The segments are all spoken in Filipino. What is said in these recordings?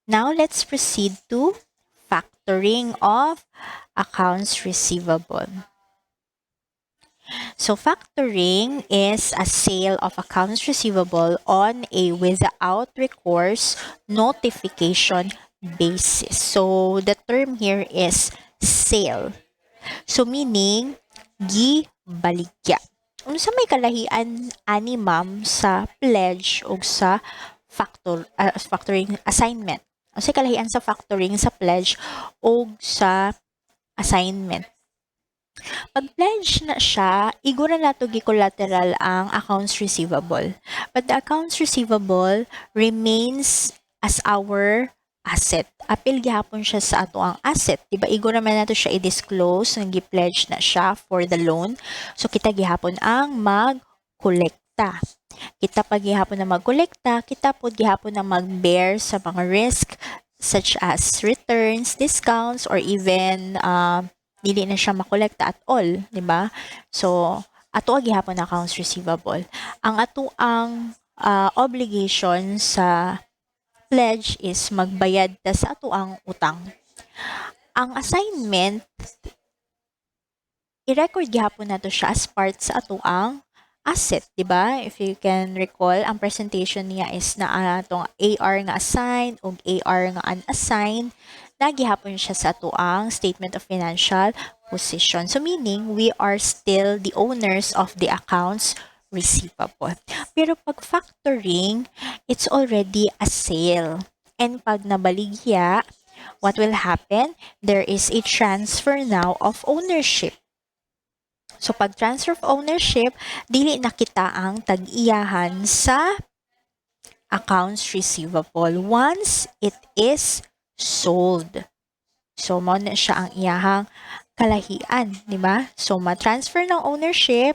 Now, let's proceed to factoring of accounts receivable. So, factoring is a sale of accounts receivable on a without recourse notification basis. So, the term here is sale. So, meaning, gibaligya. Unsa may kalahian ani ma'am sa pledge o sa factoring assignment? Unsa kalahian sa factoring sa pledge o sa assignment? Pag pledge na siya, igura nato gi-collateral ang accounts receivable. But the accounts receivable remains as our asset. Apil gihapon siya sa ato ang asset. Diba, igura man nato siya i-disclose nang gi-pledge na siya for the loan. So, kita gihapon ang mag-kolekta. Kita pa gihapon na mag-kolekta, kita po gihapon na mag-bear sa mga risk such as returns, discounts, or even dili na siya makolekta at all, di ba? So, ato gihapon na accounts receivable. Ang ato ang obligation sa pledge is magbayad ta sa ato ang utang. Ang assignment, i-record gihapon nato siya as part sa ato ang asset, di ba? If you can recall, ang presentation niya is na atong AR nga assigned o AR nga unassigned, nagihapon siya sa ato ang statement of financial position. So meaning, we are still the owners of the accounts receivable. Pero pag factoring, it's already a sale. And pag nabaligya, what will happen? There is a transfer now of ownership. So, pag transfer of ownership, dili na kita ang tag-iyahan sa accounts receivable once it is sold. So, mo na siya ang iyahang kalahian, di ba? So, ma-transfer ng ownership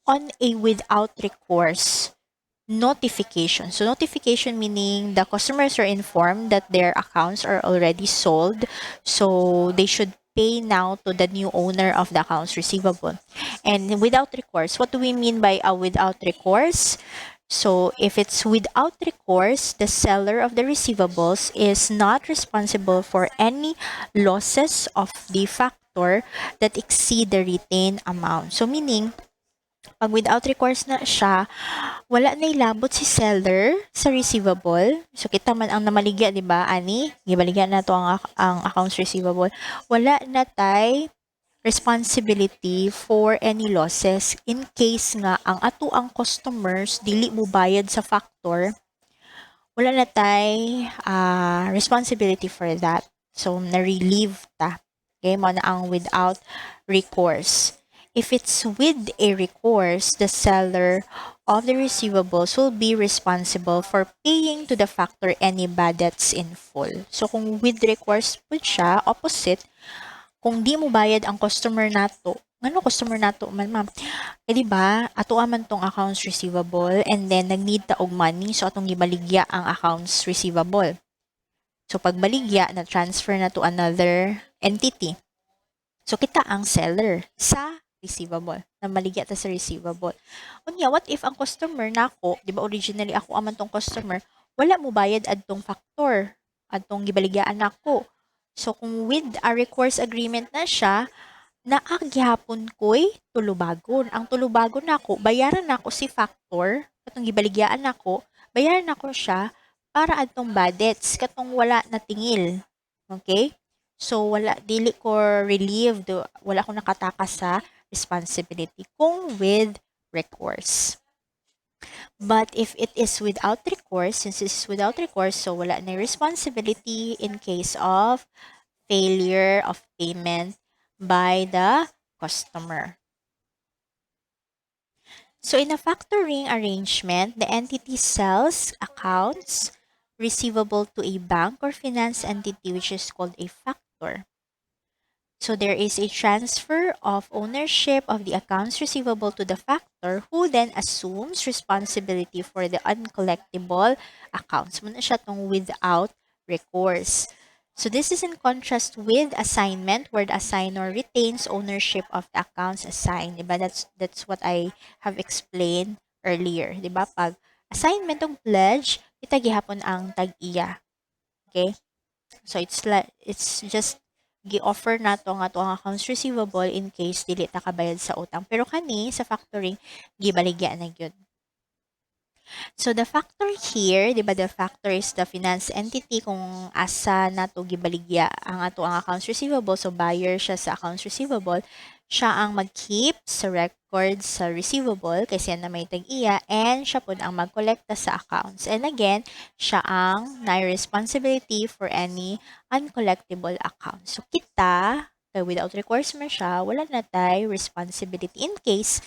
on a without recourse notification. So, notification meaning the customers are informed that their accounts are already sold. So, they should pay now to the new owner of the accounts receivable. And without recourse, what do we mean by a without recourse? So, if it's without recourse, the seller of the receivables is not responsible for any losses of the factor that exceed the retained amount. So, meaning, pag without recourse na siya, wala na ilabot si seller sa receivable. So, kita man ang namaligya, di ba, ani? Gibaligyan na to ang accounts receivable. Wala na tay responsibility for any losses in case nga ang ato ang customers dili mo bayad sa factor. Wala na tay responsibility for that. So, na-relieve ta. Okay, mo na ang without recourse. If it's with a recourse, the seller of the receivables will be responsible for paying to the factor any bad debts in full. So, kung with recourse po siya, opposite, kung di mo bayad ang customer nato, ano customer nato man ma'am? Eh di ba, ato man tong accounts receivable and then nag-need ta og money so atong gibaligya ang accounts receivable. So, pag baligya, na-transfer na to another entity. So, kita ang seller sa receivable. Na maligya ta sa receivable. Unya, what if ang customer nako, di ba originally ako aman tong customer, wala mo bayad adtong factor, adtong gibaligyaan nako. So, kung with a recourse agreement na siya, naagyapon ko'y tulubagon. Ang tulubagon nako, bayaran nako si factor, katong gibaligyaan nako, bayaran nako siya para adtong bad debts, katong wala na tingil. Okay? So, dili ko relieved, wala ko nakatakas sa responsibility kung with recourse. But if it is without recourse, since it's without recourse, so wala na responsibility in case of failure of payment by the customer. So in a factoring arrangement, the entity sells accounts receivable to a bank or finance entity which is called a factor. So there is a transfer of ownership of the accounts receivable to the factor who then assumes responsibility for the uncollectible accounts. Muna siya tong without recourse. So this is in contrast with assignment where the assignor retains ownership of the accounts assigned. Diba? That's what I have explained earlier. Diba? Pag assignment ng pledge, kita gihapon ang tag-iya. Okay? So it's just gi-offer nato nga to ang accounts receivable in case dili ta kabayad sa utang. Pero kani sa factoring gibaligya na gyud. So the factor here, 'di ba, the factor is the finance entity kung asa nato gibaligya ang ato ang accounts receivable. So buyer siya sa accounts receivable, siya ang mag-keep sa record sa receivable kasi yan na may tag-iya and siya pud ang magkolekta sa accounts. And again, siya ang responsibility for any uncollectible accounts. So kita, kay without recourse man siya, wala na tay responsibility in case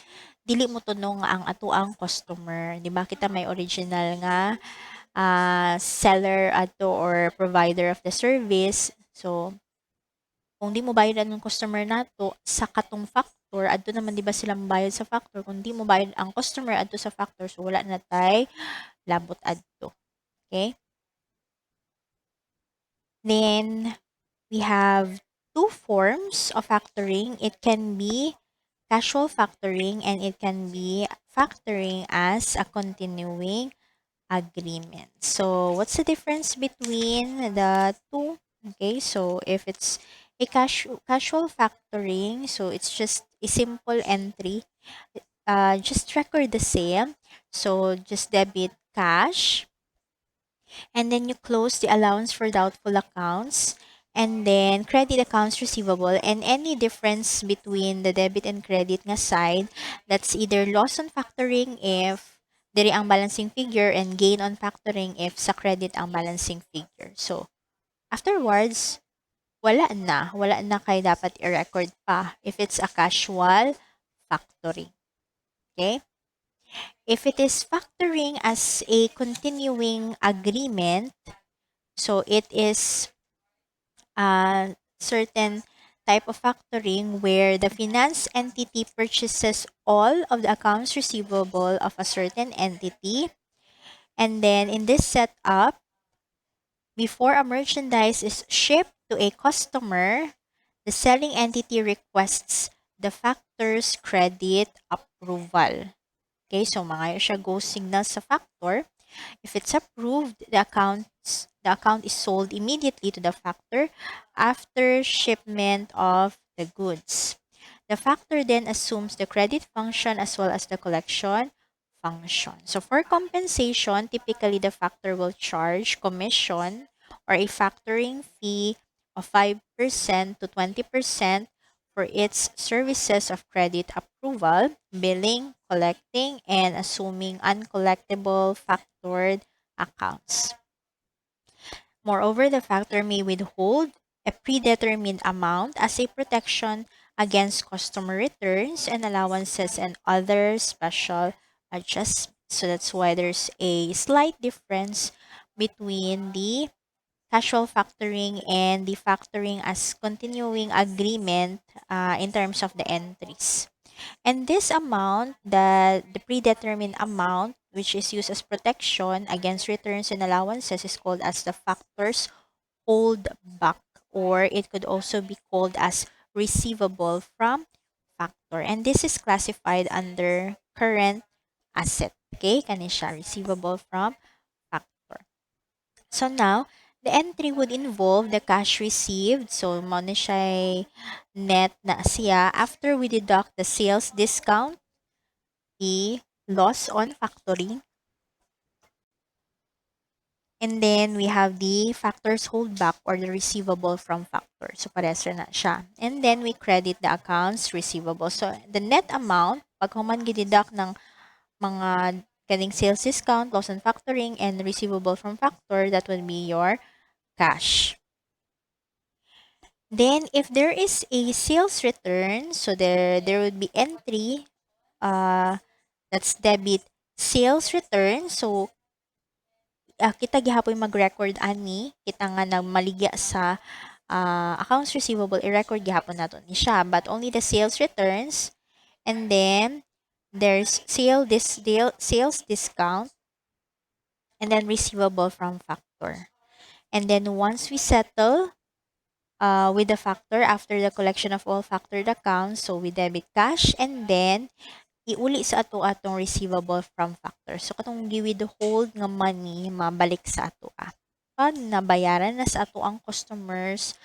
dili mo tunong ang atuang customer. Di ba kita may original nga seller ato or provider of the service. So, kung di mo bayad ang customer nato sa katong factor, adto naman di ba sila bayad sa factor. Kung di mo bayad ang customer adto sa factor, so wala na tay labot adto. Okay? Then, we have two forms of factoring. It can be casual factoring and it can be factoring as a continuing agreement. So, what's the difference between the two? Okay, so if it's a casual factoring, so it's just a simple entry. Just record the same. So, just debit cash and then you close the allowance for doubtful accounts and then credit accounts receivable, and any difference between the debit and credit nga side, that's either loss on factoring if diri ang balancing figure and gain on factoring if sa credit ang balancing figure. So afterwards, wala na kay dapat i-record pa if it's a casual factoring. Okay? If it is factoring as a continuing agreement, so it is a certain type of factoring where the finance entity purchases all of the accounts receivable of a certain entity. And then in this setup, before a merchandise is shipped to a customer, the selling entity requests the factor's credit approval. Okay, so mga siya go signal sa factor. If it's approved, the account is sold immediately to the factor after shipment of the goods. The factor then assumes the credit function as well as the collection function. So for compensation, typically the factor will charge commission or a factoring fee of 5% to 20% for its services of credit approval, billing, collecting, and assuming uncollectible factored accounts. Moreover, the factor may withhold a predetermined amount as a protection against customer returns and allowances and other special adjustments. So that's why there's a slight difference between the casual factoring and the factoring as continuing agreement in terms of the entries. And this amount, the predetermined amount, which is used as protection against returns and allowances, is called as the factor's holdback, or it could also be called as receivable from factor. And this is classified under current asset. Okay, kani siya, receivable from factor. So now, the entry would involve the cash received. So, mo na siya net na siya after we deduct the sales discount, the loss on factoring, and then we have the factor's holdback or the receivable from factor. So, pares na siya. And then we credit the accounts receivable. So, the net amount, pag human gideduct ng mga kaning sales discount, loss on factoring, and receivable from factor, that would be your cash. Then, if there is a sales return, so there would be entry, that's debit sales return. So, kita gihapon mag-record ani, kita nga nagmaligya sa accounts receivable, i-record gihapon nato ni siya. But only the sales returns, and then there's sales discount, and then receivable from factor. And then once we settle with the factor after the collection of all factored accounts, so we debit cash and then iuli sa ato atong receivable from factor. So katong gi-withhold nga money mabalik sa ato. pag nabayaran na sa ato ang customers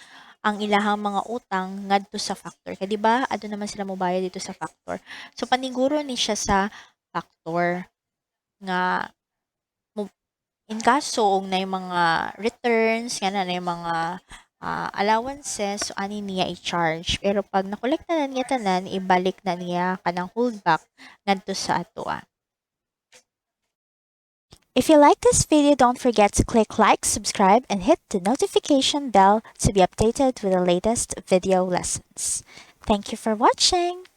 ang ilahang mga utang ngadto sa factor. Kaya di ba, adto naman sila mobayad dito sa factor. So paniguro ni siya sa factor nga in kaso og na yung mga returns nga na yung mga allowances, so ani niya i-charge. Pero pag nakolekta na niya tanan, ibalik na niya kanang holdback ngadto sa ato. If you like this video, don't forget to click like, subscribe, and hit the notification bell to be updated with the latest video lessons. Thank you for watching.